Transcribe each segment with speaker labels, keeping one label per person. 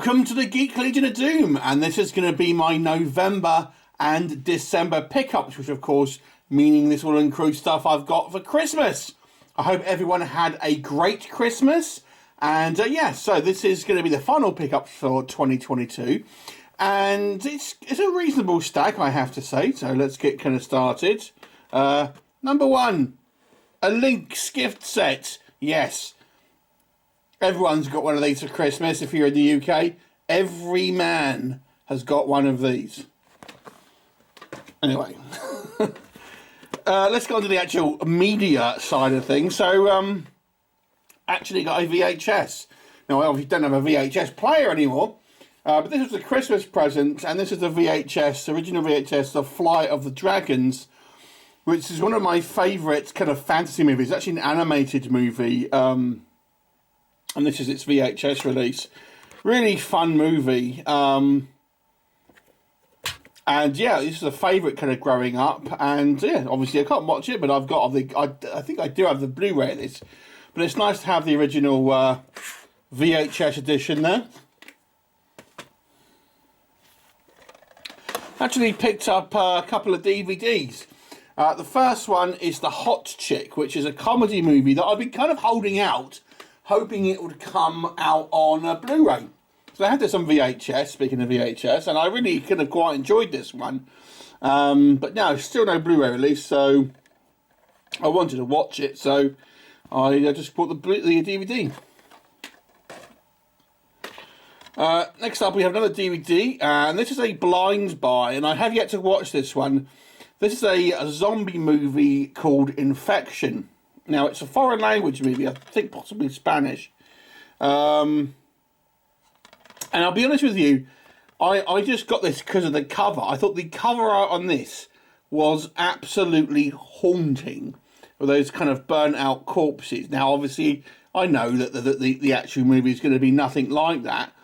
Speaker 1: Welcome to the Geek Legion of Doom, and this is going to be my November and December pickups, which of course meaning this will include stuff I've got for Christmas. I hope everyone had a great Christmas, and yeah, so this is going to be the final pickup for 2022, and it's a reasonable stack, I have to say, so let's get kind of started. Number one, a Lynx Gift Set. Yes. Everyone's got one of these for Christmas. If you're in the UK, every man has got one of these. Anyway, let's go on to the actual media side of things. So, actually got a VHS. Now, I obviously don't have a VHS player anymore, but this was a Christmas present, and this is the VHS, original VHS, The Flight of the Dragons, which is one of my favourite kind of fantasy movies. It's actually an animated movie. And this is its VHS release. Really fun movie. And yeah, this is a favourite kind of growing up. And yeah, obviously I can't watch it, but I've got I think I do have the Blu-ray of this. But it's nice to have the original VHS edition there. Actually picked up a couple of DVDs. The first one is The Hot Chick, which is a comedy movie that I've been kind of holding out, hoping it would come out on a Blu-ray. So I had this on VHS, speaking of VHS, and I really kind of quite enjoyed this one. But no, still no Blu-ray release, so I wanted to watch it, so I just bought the DVD. Next up, we have another DVD, and this is a blind buy, and I have yet to watch this one. This is a zombie movie called Infection. Now, it's a foreign language movie, I think possibly Spanish. And I'll be honest with you, I just got this because of the cover. I thought the cover art on this was absolutely haunting, with those kind of burnt out corpses. Now, obviously, I know that the actual movie is going to be nothing like that.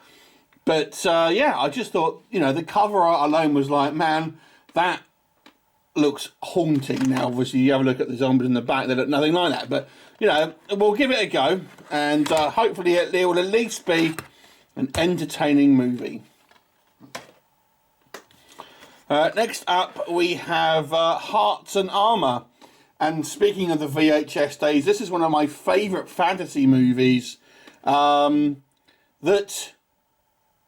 Speaker 1: But, yeah, I just thought, you know, the cover art alone was like, man, that looks haunting. Now obviously you have a look at the zombies in the back, they look nothing like that, but you know, we'll give it a go, and hopefully it will at least be an entertaining movie. Next up we have Hearts and Armour, and speaking of the VHS days, this is one of my favourite fantasy movies that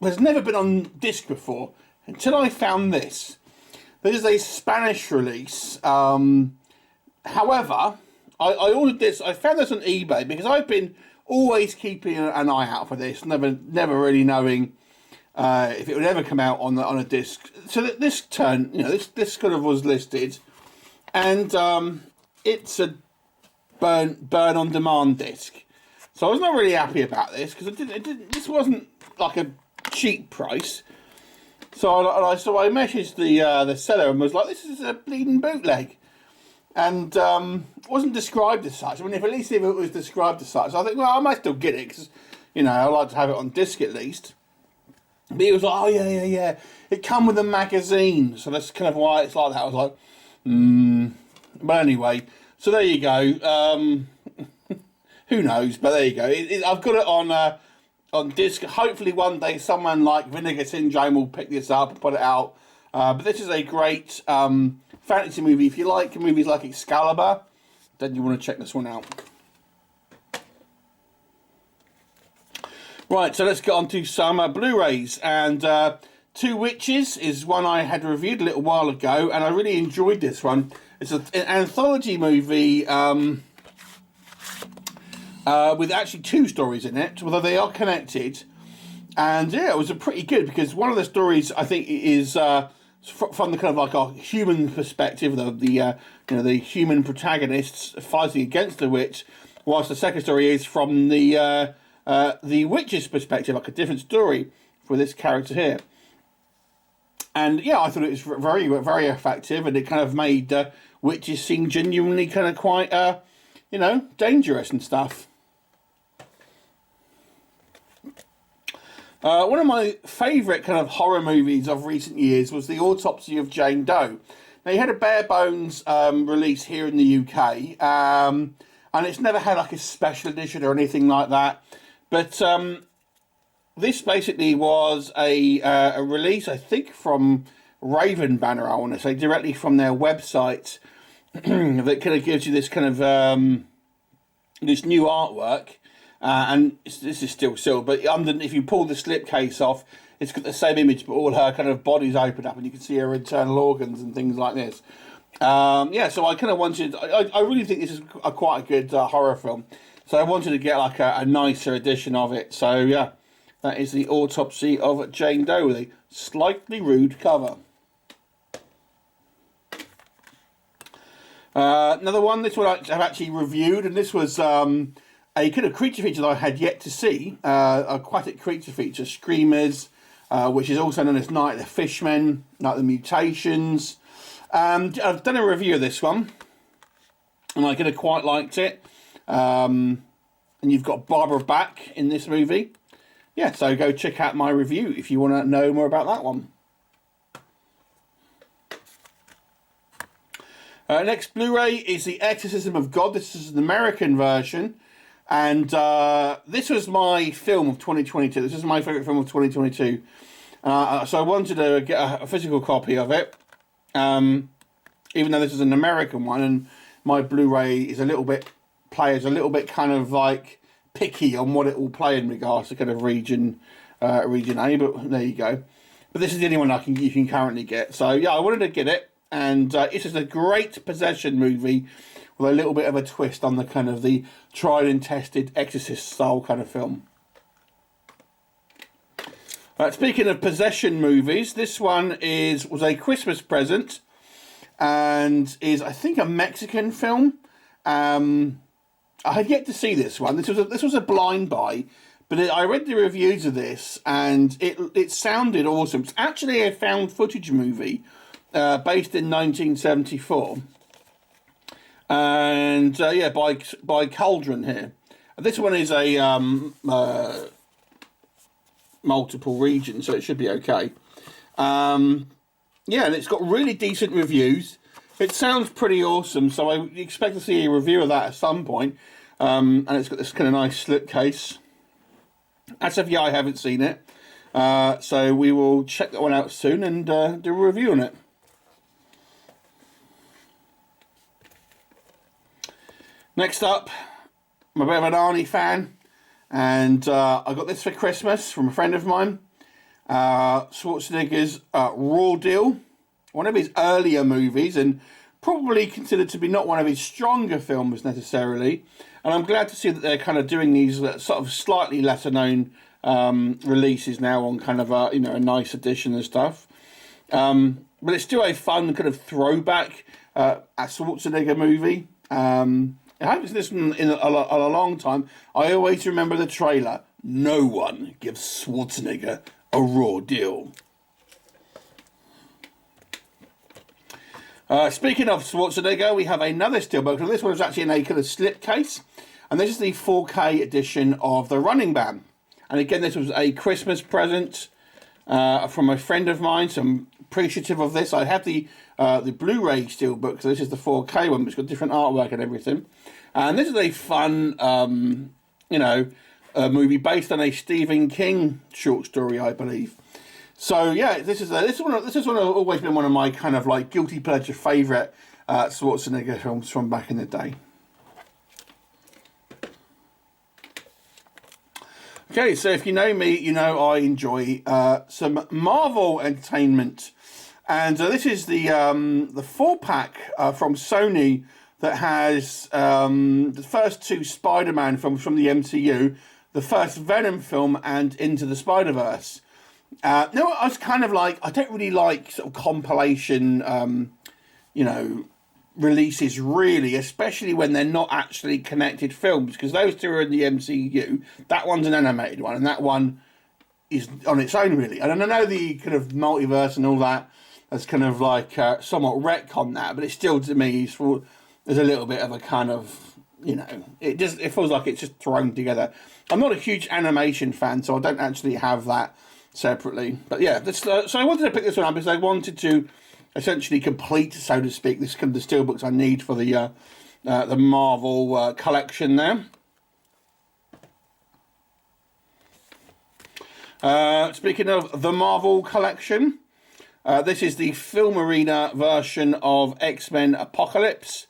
Speaker 1: has never been on disc before until I found this. This is a Spanish release. However, I ordered this. I found this on eBay because I've been always keeping an eye out for this, never really knowing if it would ever come out on a disc. So that this turn, you know, this kind of was listed, and it's a burn on demand disc. So I was not really happy about this because this wasn't like a cheap price. So I messaged the seller and was like, this is a bleeding bootleg. And wasn't described as such. I mean, at least if it was described as such, I think, well, I might still get it, because, you know, I like to have it on disc at least. But he was like, oh, yeah. It come with a magazine. So that's kind of why it's like that. I was like, But anyway, so there you go. Who knows? But there you go. I've got it on disc. Hopefully one day someone like Vinegar Syndrome will pick this up and put it out. But this is a great fantasy movie. If you like movies like Excalibur, then you want to check this one out. Right, so let's get on to some Blu-rays. And Two Witches is one I had reviewed a little while ago, and I really enjoyed this one. It's an anthology movie with actually two stories in it, although they are connected. And yeah, it was a pretty good, because one of the stories I think is from the kind of like a human perspective, the human protagonists fighting against the witch, whilst the second story is from the witch's perspective, like a different story for this character here. And yeah, I thought it was very, very effective, and it kind of made witches seem genuinely kind of quite, dangerous and stuff. One of my favourite kind of horror movies of recent years was The Autopsy of Jane Doe. Now, you had a bare bones release here in the UK, and it's never had like a special edition or anything like that. But this basically was a release, I think, from Raven Banner, I want to say, directly from their website, that kind of gives you this kind of this new artwork, and this is still silver, but if you pull the slipcase off, it's got the same image, but all her kind of body's opened up, and you can see her internal organs and things like this. Yeah, so I kind of wanted, I really think this is quite a good horror film, so I wanted to get like a nicer edition of it. So yeah, that is the autopsy of Jane Doe with a slightly rude cover. Another one, this one I've actually reviewed, and this was a kind of creature feature that I had yet to see, aquatic creature feature, Screamers, which is also known as Night of the Fishmen, Night of the Mutations. I've done a review of this one, and I kind of quite liked it. And you've got Barbara back in this movie. Yeah, so go check out my review if you want to know more about that one. Next Blu-ray is The Exorcism of God. This is an American version. And this was my film of 2022. This is my favourite film of 2022. So I wanted to get a physical copy of it. Even though this is an American one, and my Blu-ray is a little bit kind of like picky on what it will play in regards to kind of region A, but there you go. But this is the only one you can currently get. So yeah, I wanted to get it, and it's just a great possession movie with a little bit of a twist on the kind of the tried and tested Exorcist style kind of film. Speaking of possession movies, this one was a Christmas present, and is, I think, a Mexican film. I had yet to see this one. This was a blind buy, but I read the reviews of this, and it sounded awesome. It's actually a found footage movie based in 1974, and yeah, by Cauldron here. This one is a multiple region, so it should be okay. Yeah, and it's got really decent reviews. It sounds pretty awesome, so I expect to see a review of that at some point. And it's got this kind of nice slipcase. As of yet, I haven't seen it, so we will check that one out soon and do a review on it. Next up, I'm a bit of an Arnie fan, and I got this for Christmas from a friend of mine. Schwarzenegger's Raw Deal, one of his earlier movies, and probably considered to be not one of his stronger films necessarily. And I'm glad to see that they're kind of doing these sort of slightly lesser known releases now on kind of a nice edition and stuff. But it's still a fun kind of throwback a Schwarzenegger movie. I haven't seen this one in a long time. I always remember the trailer. No one gives Schwarzenegger a raw deal. Speaking of Schwarzenegger, we have another Steelbook. And this one is actually in a kind of slipcase. And this is the 4K edition of The Running Man. And again, this was a Christmas present from a friend of mine, so I'm appreciative of this. I have the Blu-ray Steelbook, so this is the 4K one, but it's got different artwork and everything. And this is a fun, movie based on a Stephen King short story, I believe. So yeah, this is always been one of my kind of like guilty pleasure favourite Schwarzenegger films from back in the day. Okay, so if you know me, you know I enjoy some Marvel entertainment, and this is the 4-pack from Sony that has the first two Spider-Man films from the MCU, the first Venom film, and Into the Spider-Verse. I was kind of like, I don't really like sort of compilation, releases really, especially when they're not actually connected films, because those two are in the MCU. That one's an animated one, and that one is on its own really. And I know the kind of multiverse and all that has kind of like somewhat retconned that, but it's still, to me, there's a little bit of a kind of, it feels like it's just thrown together. I'm not a huge animation fan, so I don't actually have that separately. But yeah, so I wanted to pick this one up because I wanted to essentially complete, so to speak, this kind of the Steelbooks I need for the Marvel collection there. Speaking of the Marvel collection, this is the Film Arena version of X-Men Apocalypse.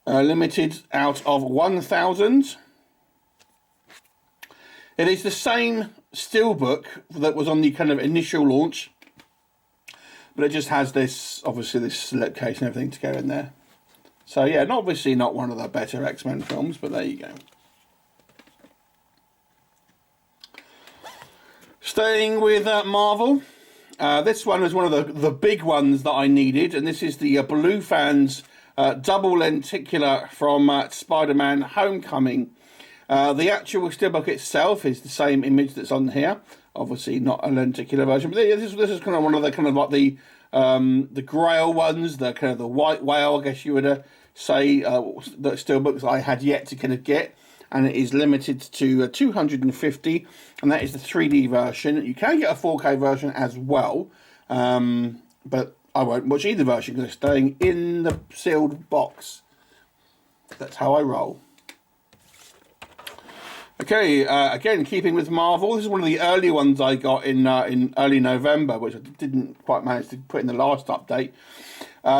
Speaker 1: Limited out of 1,000. It is the same steelbook that was on the kind of initial launch, but it just has this, obviously, this slipcase and everything to go in there. So yeah, obviously not one of the better X-Men films, but there you go. Staying with Marvel, this one is one of the big ones that I needed, and this is the Blue Fans double lenticular from SpiderMan Homecoming. The actual steelbook itself is the same image that's on here. Obviously not a lenticular version, but this is kind of one of the kind of like the Grail ones, the kind of the white whale, I guess you would say, the steelbooks I had yet to kind of get. And it is limited to 250, and that is the 3D version. You can get a 4K version as well, but I won't watch either version because it's staying in the sealed box. That's how I roll. Okay, again, keeping with Marvel, this is one of the early ones I got in early November, which I didn't quite manage to put in the last update.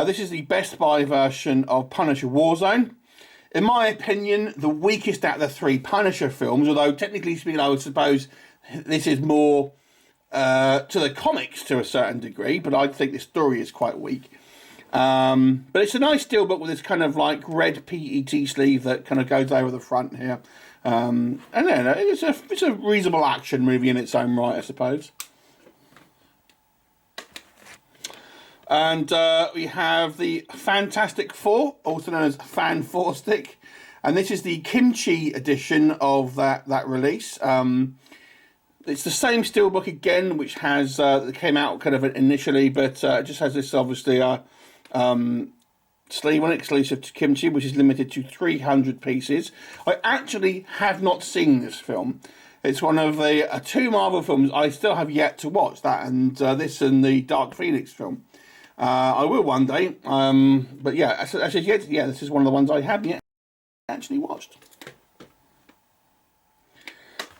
Speaker 1: This is the Best Buy version of Punisher Warzone. In my opinion, the weakest out of the 3 Punisher films, although technically speaking, I would suppose this is more to the comics to a certain degree, but I think the story is quite weak. But it's a nice steelbook with this kind of like red PET sleeve that kind of goes over the front here. And then it's a reasonable action movie in its own right, I suppose. And we have the Fantastic Four, also known as Fan Four Stick, and this is the Kimchi edition of that release. It's the same steelbook again, which has that came out kind of initially, but it just has this obviously sleeve on it, exclusive to Kimchi, which is limited to 300 pieces. I actually have not seen this film. It's one of the 2 Marvel films I still have yet to watch. That and this and the Dark Phoenix film. I will one day, but yeah, this is one of the ones I haven't yet actually watched.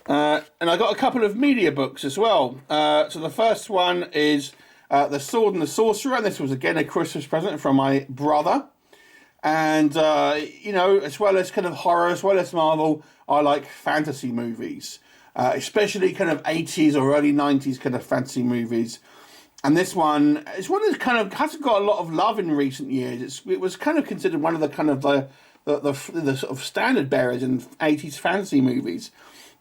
Speaker 1: And I got a couple of Mediabooks as well. So the first one is The Sword and the Sorcerer, and this was again a Christmas present from my brother. And, you know, as well as kind of horror, as well as Marvel, I like fantasy movies, especially kind of 80s or early 90s kind of fantasy movies. And this one is one that kind of hasn't got a lot of love in recent years. It was kind of considered one of the kind of the sort of standard bearers in 80s fantasy movies.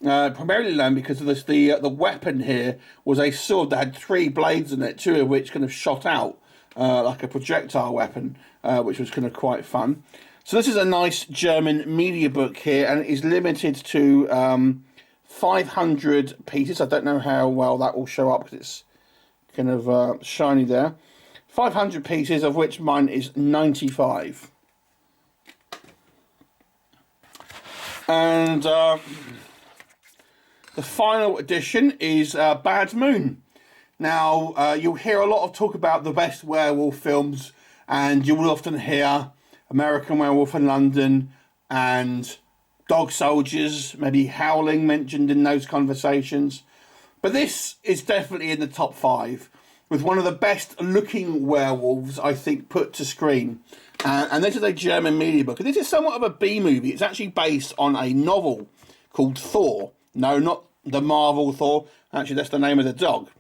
Speaker 1: Primarily known because of this, the weapon here was a sword that had 3 blades in it, 2 of which kind of shot out like a projectile weapon, which was kind of quite fun. So this is a nice German media book here, and it is limited to 500 pieces. I don't know how well that will show up because it's kind of shiny there. 500 pieces, of which mine is 95. And the final edition is Bad Moon. Now, you'll hear a lot of talk about the best werewolf films, and you will often hear American Werewolf in London and Dog Soldiers, maybe Howling mentioned in those conversations. But this is definitely in the top 5, with one of the best looking werewolves, I think, put to screen. And this is a German media book. And this is somewhat of a B movie. It's actually based on a novel called Thor. No, not the Marvel Thor. Actually, that's the name of the dog.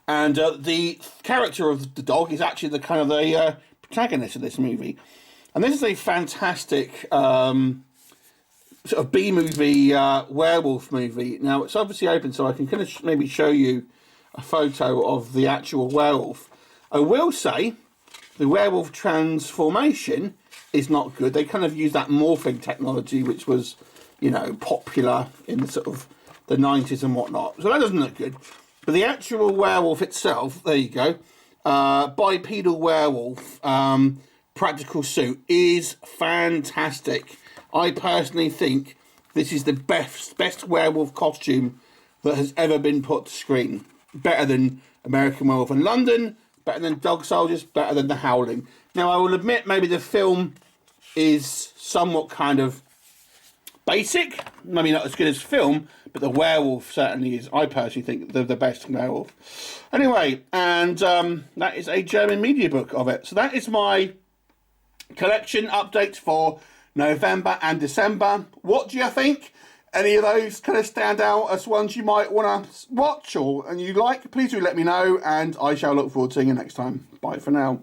Speaker 1: And the character of the dog is actually the kind of the protagonist of this movie. And this is a fantastic sort of B-movie werewolf movie. Now, it's obviously open, so I can kind of maybe show you a photo of the actual werewolf. I will say the werewolf transformation is not good. They kind of use that morphing technology, which was, you know, popular in the sort of the 90s and whatnot. So that doesn't look good. But the actual werewolf itself, there you go, bipedal werewolf practical suit is fantastic. I personally think this is the best werewolf costume that has ever been put to screen. Better than American Werewolf in London, better than Dog Soldiers, better than The Howling. Now, I will admit maybe the film is somewhat kind of basic, maybe not as good as film, but the werewolf certainly is, I personally think, the best werewolf. Anyway, and that is a German media book of it. So that is my collection updates for November and December. What do you think? Any of those kind of stand out as ones you might want to watch and you like? Please do let me know, and I shall look forward to seeing you next time. Bye for now.